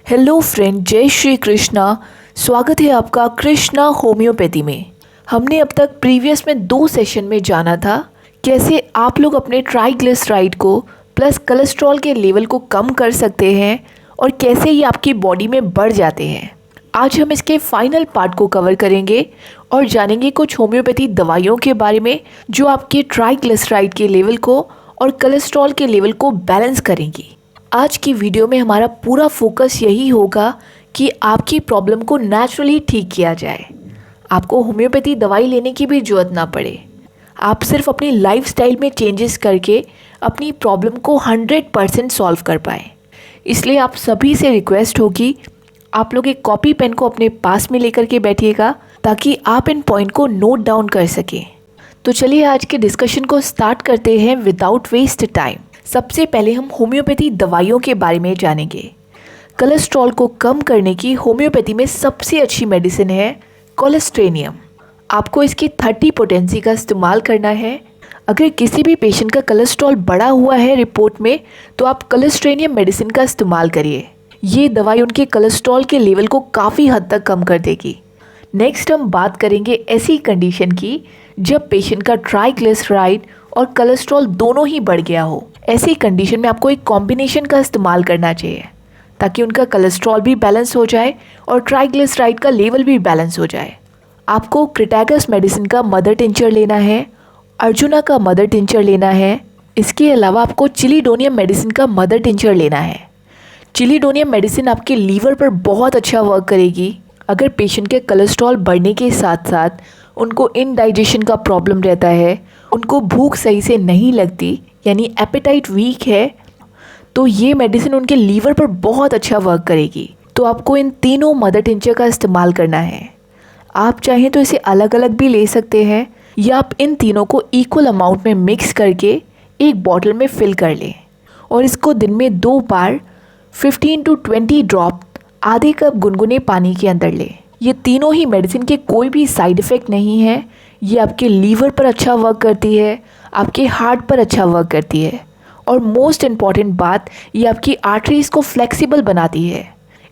Hello friend, जय श्री कृष्णा। स्वागत है आपका कृष्णा होम्योपैथी में। हमने अब तक प्रीवियस में 2 सेशन में जाना था कैसे आप लोग अपने ट्राइग्लिसराइड को प्लस कोलेस्ट्रॉल के लेवल को कम कर सकते हैं और कैसे ये आपकी बॉडी में बढ़ जाते हैं। आज हम इसके फाइनल पार्ट को कवर करेंगे और जानेंगे कुछ होम्योपैथी दवाइयों के बारे में जो आपके ट्राइग्लिसराइड के लेवल को और कोलेस्ट्रॉल के लेवल को बैलेंस करेंगी। आज की वीडियो में हमारा पूरा फोकस यही होगा कि आपकी प्रॉब्लम को नेचुरली ठीक किया जाए। आपको होम्योपैथी दवाई लेने की भी ज़रूरत ना पड़े। आप सिर्फ अपनी लाइफस्टाइल में चेंजेस करके अपनी प्रॉब्लम को 100% सॉल्व कर पाएँ। इसलिए आप सभी से रिक्वेस्ट होगी, आप लोग एक कॉपी पेन को अपने पास में लेकर के बैठिएगा ताकि आप इन पॉइंट को नोट डाउन कर सकें। तो चलिए आज के डिस्कशन को स्टार्ट करते हैं विदाउट वेस्ट टाइम। सबसे पहले हम होम्योपैथी दवाइयों के बारे में जानेंगे। कोलेस्ट्रॉल को कम करने की होम्योपैथी में सबसे अच्छी मेडिसिन है कोलेस्ट्रेनियम। आपको इसकी 30 पोटेंसी का इस्तेमाल करना है। अगर किसी भी पेशेंट का कोलेस्ट्रॉल बढ़ा हुआ है रिपोर्ट में तो आप कोलेस्ट्रेनियम मेडिसिन का इस्तेमाल करिए। ये दवाई उनके कोलेस्ट्रॉल के लेवल को काफ़ी हद तक कम कर देगी। नेक्स्ट हम बात करेंगे ऐसी कंडीशन की जब पेशेंट का ट्राइग्लिसराइड और कोलेस्ट्रॉल दोनों ही बढ़ गया हो। ऐसी कंडीशन में आपको एक कॉम्बिनेशन का इस्तेमाल करना चाहिए ताकि उनका कोलेस्ट्रॉल भी बैलेंस हो जाए और ट्राइग्लिसराइड का लेवल भी बैलेंस हो जाए। आपको क्रिटैगस मेडिसिन का मदर टिंचर लेना है, अर्जुना का मदर टिंचर लेना है। इसके अलावा आपको चिलीडोनियम मेडिसिन का मदर टिंचर लेना है। चिलीडोनियम मेडिसिन आपके लीवर पर बहुत अच्छा वर्क करेगी। अगर पेशेंट के कोलेस्ट्रॉल बढ़ने के साथ साथ उनको इनडाइजेशन का प्रॉब्लम रहता है, उनको भूख सही से नहीं लगती यानी एपेटाइट वीक है, तो ये मेडिसिन उनके लीवर पर बहुत अच्छा वर्क करेगी। तो आपको इन तीनों मदर टिंचर का इस्तेमाल करना है। आप चाहें तो इसे अलग अलग भी ले सकते हैं या आप इन तीनों को इक्वल अमाउंट में मिक्स करके एक बॉटल में फिल कर लें और इसको दिन में 2 बार 15 to 20 ड्रॉप आधे कप गुनगुने पानी के अंदर लें। ये तीनों ही मेडिसिन के कोई भी साइड इफ़ेक्ट नहीं है। ये आपके लीवर पर अच्छा वर्क करती है, आपके हार्ट पर अच्छा वर्क करती है और मोस्ट इम्पॉर्टेंट बात, ये आपकी आर्टरीज़ को फ्लेक्सिबल बनाती है।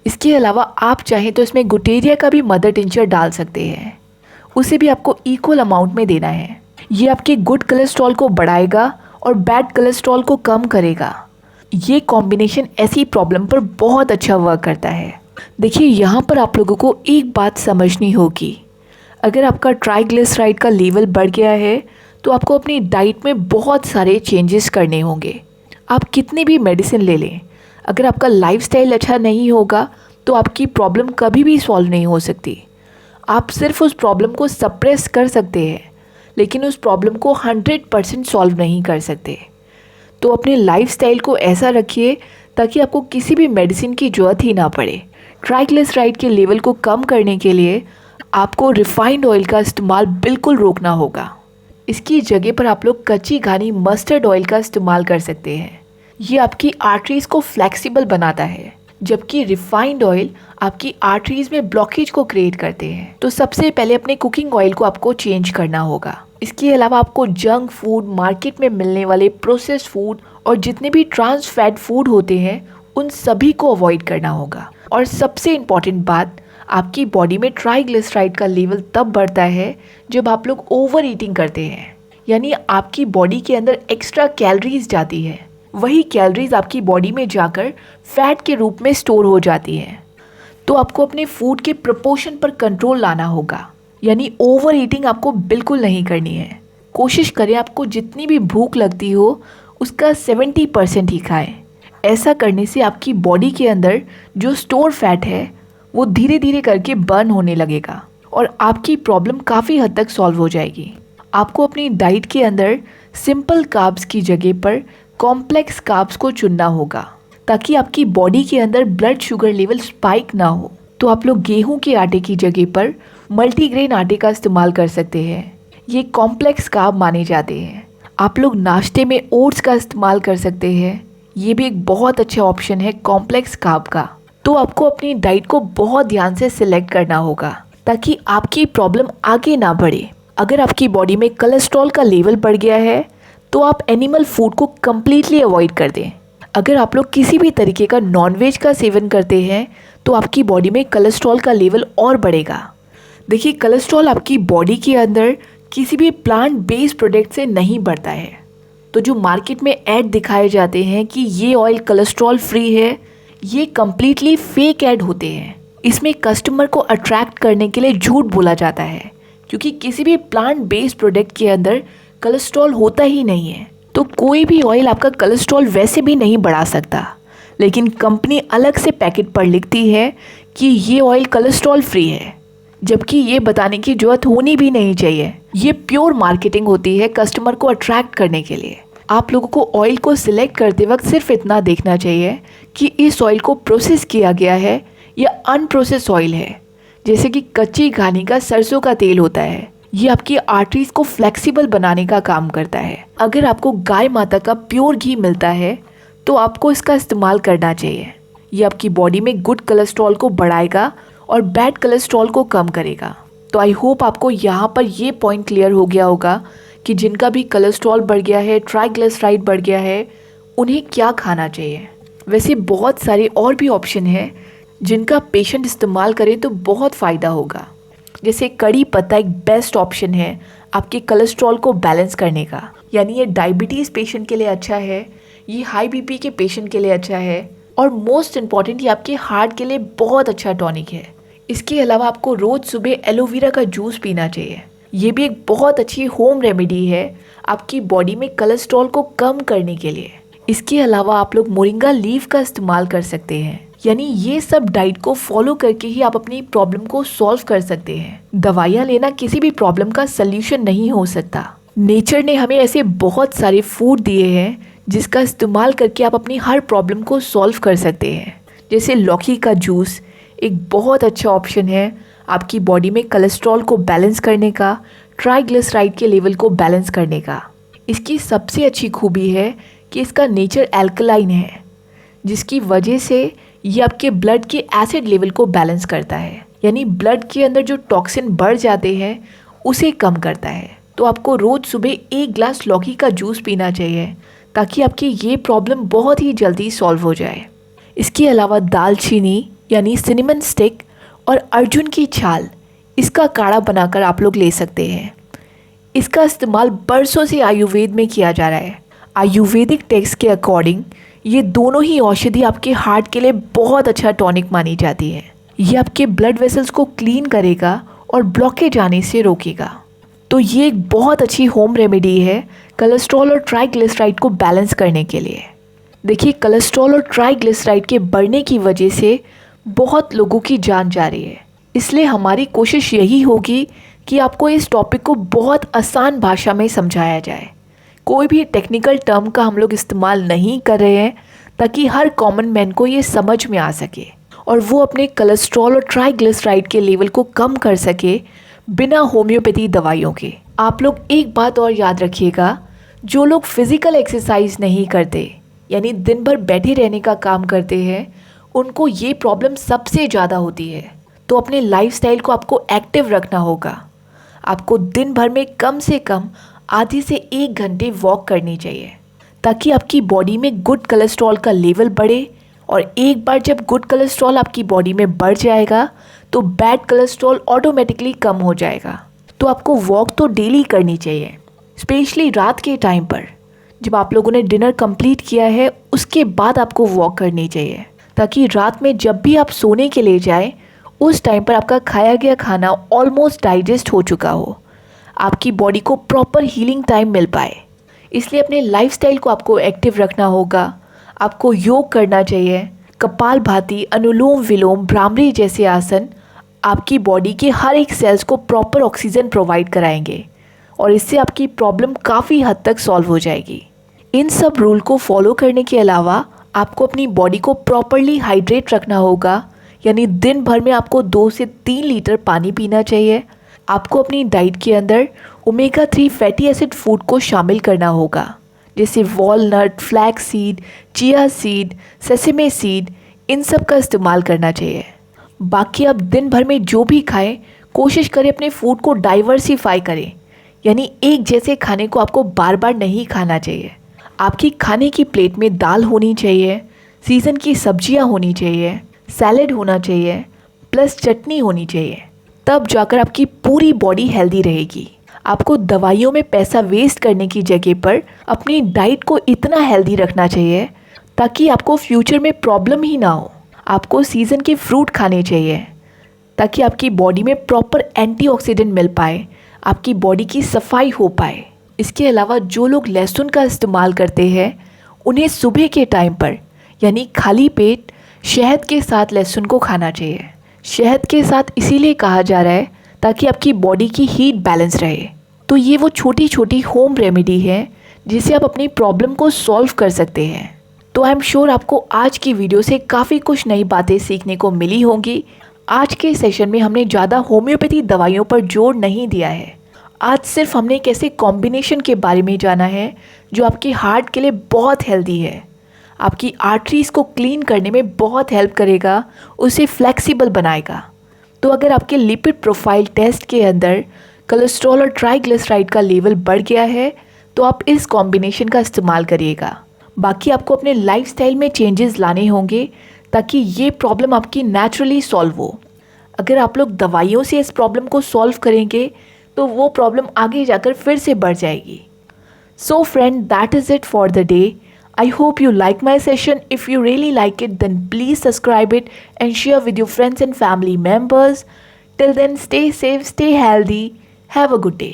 इसके अलावा आप चाहें तो इसमें गुटेरिया का भी मदर टिंचर डाल सकते हैं। उसे भी आपको इक्वल अमाउंट में देना है। ये आपके गुड कोलेस्ट्रॉल को बढ़ाएगा और बैड कोलेस्ट्रॉल को कम करेगा। ये कॉम्बिनेशन ऐसी प्रॉब्लम पर बहुत अच्छा वर्क करता है। देखिए, यहाँ पर आप लोगों को एक बात समझनी होगी। अगर आपका ट्राइग्लिसराइड का लेवल बढ़ गया है तो आपको अपनी डाइट में बहुत सारे चेंजेस करने होंगे। आप कितनी भी मेडिसिन ले लें, अगर आपका लाइफस्टाइल अच्छा नहीं होगा तो आपकी प्रॉब्लम कभी भी सॉल्व नहीं हो सकती। आप सिर्फ उस प्रॉब्लम को सप्रेस कर सकते हैं लेकिन उस प्रॉब्लम को 100% सॉल्व नहीं कर सकते। तो अपने लाइफस्टाइल को ऐसा रखिए ताकि आपको किसी भी मेडिसिन की ज़रूरत ही ना पड़े। ट्राइग्लिसराइड के लेवल को कम करने के लिए आपको रिफाइंड ऑयल का इस्तेमाल बिल्कुल रोकना होगा। इसकी जगह पर आप लोग कच्ची घानी मस्टर्ड ऑयल का इस्तेमाल कर सकते हैं। ये आपकी आर्टरीज़ को फ्लेक्सिबल बनाता है, जबकि रिफाइंड ऑयल आपकी आर्टरीज़ में ब्लॉकेज को क्रिएट करते हैं। तो सबसे पहले अपने कुकिंग ऑयल को आपको चेंज करना होगा। इसके अलावा आपको जंक फूड, मार्केट में मिलने वाले प्रोसेस्ड फूड और जितने भी ट्रांस फैट फूड होते हैं उन सभी को अवॉइड करना होगा। और सबसे इम्पॉर्टेंट बात, आपकी बॉडी में ट्राइग्लिसराइड का लेवल तब बढ़ता है जब आप लोग ओवर ईटिंग करते हैं, यानी आपकी बॉडी के अंदर एक्स्ट्रा कैलोरीज जाती है। वही कैलोरीज आपकी बॉडी में जाकर फैट के रूप में स्टोर हो जाती हैं। तो आपको अपने फूड के प्रोपोर्शन पर कंट्रोल लाना होगा, यानी ओवर ईटिंग आपको बिल्कुल नहीं करनी है। कोशिश करें आपको जितनी भी भूख लगती हो उसका 70% ही खाएं। ऐसा करने से आपकी बॉडी के अंदर जो स्टोर फैट है वो धीरे धीरे करके बर्न होने लगेगा और आपकी प्रॉब्लम काफ़ी हद तक सॉल्व हो जाएगी। आपको अपनी डाइट के अंदर सिंपल कार्ब्स की जगह पर कॉम्प्लेक्स कार्ब्स को चुनना होगा ताकि आपकी बॉडी के अंदर ब्लड शुगर लेवल स्पाइक ना हो। तो आप लोग गेहूं के आटे की जगह पर मल्टीग्रेन आटे का इस्तेमाल कर सकते हैं। ये कॉम्प्लेक्स कार्ब माने जाते हैं। आप लोग नाश्ते में ओट्स का इस्तेमाल कर सकते हैं। ये भी एक बहुत अच्छा ऑप्शन है कॉम्प्लेक्स कार्ब का। तो आपको अपनी डाइट को बहुत ध्यान से सिलेक्ट करना होगा ताकि आपकी प्रॉब्लम आगे ना बढ़े। अगर आपकी बॉडी में कोलेस्ट्रॉल का लेवल बढ़ गया है तो आप एनिमल फूड को कम्प्लीटली अवॉइड कर दें। अगर आप लोग किसी भी तरीके का नॉनवेज का सेवन करते हैं तो आपकी बॉडी में कोलेस्ट्रॉल का लेवल और बढ़ेगा। देखिए, कोलेस्ट्रॉल आपकी बॉडी के अंदर किसी भी प्लांट बेस्ड प्रोडक्ट से नहीं बढ़ता है। तो जो मार्केट में ऐड दिखाए जाते हैं कि ये ऑयल कोलेस्ट्रॉल फ्री है, ये कम्प्लीटली फेक ऐड होते हैं। इसमें कस्टमर को अट्रैक्ट करने के लिए झूठ बोला जाता है, क्योंकि किसी भी प्लांट बेस्ड प्रोडक्ट के अंदर कोलेस्ट्रॉल होता ही नहीं है। तो कोई भी ऑयल आपका कोलेस्ट्रॉल वैसे भी नहीं बढ़ा सकता, लेकिन कंपनी अलग से पैकेट पर लिखती है कि ये ऑयल कोलेस्ट्रॉल फ्री है, जबकि ये बताने की जरूरत होनी भी नहीं चाहिए। ये प्योर मार्केटिंग होती है कस्टमर को अट्रैक्ट करने के लिए। आप लोगों को ऑयल को सिलेक्ट करते वक्त सिर्फ इतना देखना चाहिए कि इस ऑयल को प्रोसेस किया गया है या अनप्रोसेस ऑयल है। जैसे कि कच्ची घानी का सरसों का तेल होता है, ये आपकी आर्टरीज को फ्लेक्सिबल बनाने का काम करता है। अगर आपको गाय माता का प्योर घी मिलता है तो आपको इसका इस्तेमाल करना चाहिए। ये आपकी बॉडी में गुड कोलेस्ट्रॉल को बढ़ाएगा और बैड कोलेस्ट्रॉल को कम करेगा। तो आई होप आपको यहाँ पर ये पॉइंट क्लियर हो गया होगा कि जिनका भी कोलेस्ट्रॉल बढ़ गया है, ट्राइग्लिसराइड बढ़ गया है, उन्हें क्या खाना चाहिए। वैसे बहुत सारे और भी ऑप्शन हैं जिनका पेशेंट इस्तेमाल करें तो बहुत फ़ायदा होगा। जैसे कड़ी पत्ता एक बेस्ट ऑप्शन है आपके कोलेस्ट्रॉल को बैलेंस करने का, यानी ये डायबिटीज़ पेशेंट के लिए अच्छा है, ये हाई बीपी के पेशेंट के लिए अच्छा है, और मोस्ट इम्पॉर्टेंट ये आपके हार्ट के लिए बहुत अच्छा टॉनिक है। इसके अलावा आपको रोज़ सुबह एलोवेरा का जूस पीना चाहिए। ये भी एक बहुत अच्छी होम रेमेडी है आपकी बॉडी में कोलेस्ट्रॉल को कम करने के लिए। इसके अलावा आप लोग मोरिंगा लीफ का इस्तेमाल कर सकते हैं। यानी ये सब डाइट को फॉलो करके ही आप अपनी प्रॉब्लम को सॉल्व कर सकते हैं। दवाइयाँ लेना किसी भी प्रॉब्लम का सल्यूशन नहीं हो सकता। नेचर ने हमें ऐसे बहुत सारे फूड दिए हैं जिसका इस्तेमाल करके आप अपनी हर प्रॉब्लम को सॉल्व कर सकते हैं। जैसे लौकी का जूस एक बहुत अच्छा ऑप्शन है आपकी बॉडी में कोलेस्ट्रॉल को बैलेंस करने का, ट्राइग्लिसराइड के लेवल को बैलेंस करने का। इसकी सबसे अच्छी खूबी है कि इसका नेचर एल्कलाइन है, जिसकी वजह से ये आपके ब्लड के एसिड लेवल को बैलेंस करता है। यानी ब्लड के अंदर जो टॉक्सिन बढ़ जाते हैं उसे कम करता है। तो आपको रोज़ सुबह 1 ग्लास लौकी का जूस पीना चाहिए ताकि आपकी ये प्रॉब्लम बहुत ही जल्दी सॉल्व हो जाए। इसके अलावा दालचीनी यानी सिनेमन स्टिक और अर्जुन की छाल, इसका काढ़ा बनाकर आप लोग ले सकते हैं। इसका इस्तेमाल बरसों से आयुर्वेद में किया जा रहा है। आयुर्वेदिक टेक्स्ट के अकॉर्डिंग ये दोनों ही औषधि आपके हार्ट के लिए बहुत अच्छा टॉनिक मानी जाती है। ये आपके ब्लड वेसल्स को क्लीन करेगा और ब्लॉकेज आने से रोकेगा। तो ये एक बहुत अच्छी होम रेमेडी है कोलेस्ट्रॉल और ट्राइग्लिसराइड को बैलेंस करने के लिए। देखिए, कोलेस्ट्रॉल और ट्राइग्लिसराइड के बढ़ने की वजह से बहुत लोगों की जान जा रही है। इसलिए हमारी कोशिश यही होगी कि आपको इस टॉपिक को बहुत आसान भाषा में समझाया जाए। कोई भी टेक्निकल टर्म का हम लोग इस्तेमाल नहीं कर रहे हैं, ताकि हर कॉमन मैन को ये समझ में आ सके और वो अपने कोलेस्ट्रॉल और ट्राइग्लिसराइड के लेवल को कम कर सके बिना होम्योपैथी दवाइयों के। आप लोग एक बात और याद रखिएगा, जो लोग फिज़िकल एक्सरसाइज नहीं करते यानी दिन भर बैठे रहने का काम करते हैं, उनको ये प्रॉब्लम सबसे ज़्यादा होती है। तो अपने लाइफस्टाइल को आपको एक्टिव रखना होगा। आपको दिन भर में कम से कम आधे से 1 घंटे वॉक करनी चाहिए, ताकि आपकी बॉडी में गुड कोलेस्ट्रॉल का लेवल बढ़े। और एक बार जब गुड कोलेस्ट्रॉल आपकी बॉडी में बढ़ जाएगा तो बैड कोलेस्ट्रॉल ऑटोमेटिकली कम हो जाएगा। तो आपको वॉक तो डेली करनी चाहिए, स्पेशली रात के टाइम पर जब आप लोगों ने डिनर कंप्लीट किया है उसके बाद आपको वॉक करनी चाहिए, ताकि रात में जब भी आप सोने के लिए जाएं उस टाइम पर आपका खाया गया खाना ऑलमोस्ट डाइजेस्ट हो चुका हो, आपकी बॉडी को प्रॉपर हीलिंग टाइम मिल पाए। इसलिए अपने लाइफस्टाइल को आपको एक्टिव रखना होगा। आपको योग करना चाहिए। कपालभाति, अनुलोम विलोम, भ्रामरी जैसे आसन आपकी बॉडी के हर एक सेल्स को प्रॉपर ऑक्सीजन प्रोवाइड कराएंगे और इससे आपकी प्रॉब्लम काफ़ी हद तक सॉल्व हो जाएगी। इन सब रूल को फॉलो करने के अलावा आपको अपनी बॉडी को प्रॉपरली हाइड्रेट रखना होगा, यानी दिन भर में आपको 2 से 3 लीटर पानी पीना चाहिए। आपको अपनी डाइट के अंदर ओमेगा 3 फैटी एसिड फूड को शामिल करना होगा, जैसे walnut, flax seed, chia seed, sesame seed, इन सब का इस्तेमाल करना चाहिए। बाकी आप दिन भर में जो भी खाएं, कोशिश करें अपने फूड को डाइवर्सिफाई करें, यानी एक जैसे खाने को आपको बार बार नहीं खाना चाहिए। आपकी खाने की प्लेट में दाल होनी चाहिए, सीज़न की सब्जियां होनी चाहिए, सैलेड होना चाहिए, प्लस चटनी होनी चाहिए। तब जाकर आपकी पूरी बॉडी हेल्दी रहेगी। आपको दवाइयों में पैसा वेस्ट करने की जगह पर अपनी डाइट को इतना हेल्दी रखना चाहिए ताकि आपको फ्यूचर में प्रॉब्लम ही ना हो। आपको सीज़न के फ्रूट खाने चाहिए ताकि आपकी बॉडी में प्रॉपर एंटीऑक्सीडेंट मिल पाए, आपकी बॉडी की सफाई हो पाए। इसके अलावा जो लोग लहसुन का इस्तेमाल करते हैं उन्हें सुबह के टाइम पर यानी खाली पेट शहद के साथ लहसुन को खाना चाहिए। शहद के साथ इसीलिए कहा जा रहा है ताकि आपकी बॉडी की हीट बैलेंस रहे। तो ये वो छोटी छोटी होम रेमेडी है जिससे आप अपनी प्रॉब्लम को सॉल्व कर सकते हैं। तो आई एम श्योर आपको आज की वीडियो से काफ़ी कुछ नई बातें सीखने को मिली होंगी। आज के सेशन में हमने ज़्यादा होम्योपैथी दवाइयों पर जोर नहीं दिया है। आज सिर्फ हमने एक ऐसे कॉम्बिनेशन के बारे में जाना है जो आपके हार्ट के लिए बहुत हेल्दी है, आपकी आर्टरीज़ को क्लीन करने में बहुत हेल्प करेगा, उसे फ्लेक्सिबल बनाएगा। तो अगर आपके लिपिड प्रोफाइल टेस्ट के अंदर कोलेस्ट्रॉल और ट्राइग्लिसराइड का लेवल बढ़ गया है तो आप इस कॉम्बिनेशन का इस्तेमाल करिएगा। बाकी आपको अपने लाइफस्टाइल में चेंजेस लाने होंगे ताकि ये प्रॉब्लम आपकी नेचुरली सॉल्व हो। अगर आप लोग दवाइयों से इस प्रॉब्लम को सॉल्व करेंगे तो वो प्रॉब्लम आगे जाकर फिर से बढ़ जाएगी। So friend, that is it for the day. I hope you like my session. If you really like it, then please subscribe it and share with your friends and family members. Till then, stay safe, stay healthy. Have a good day.